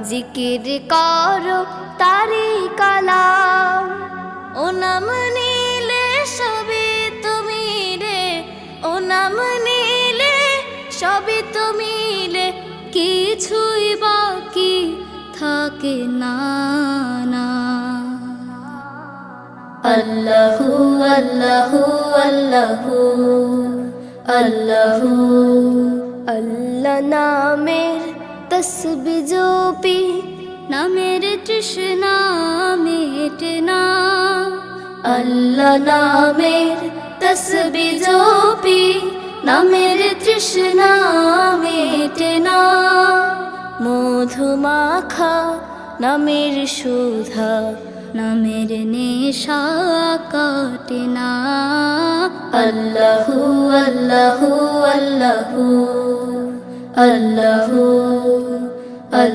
জিকির করো তারি কালাম, ও নাম নিলে সবই তুমি রে, ও নাম নিলে সবই তুমি রে, কিছুই বাকি থাকে না না। আল্লাহু আল্লাহু আল্লাহু আল্লাহু, আল্লাহ নামের তসবিহ জপি, নামের তৃষ্ণা মেটে না। আল্লাহ নামের তসবিহ জপি, নামের তৃষ্ণা মেটে না। মধু মাখা নামের সুধা, নামের নেশা কাটে না। আল্লাহু আল্লাহু আল্লাহু আল্লাহু।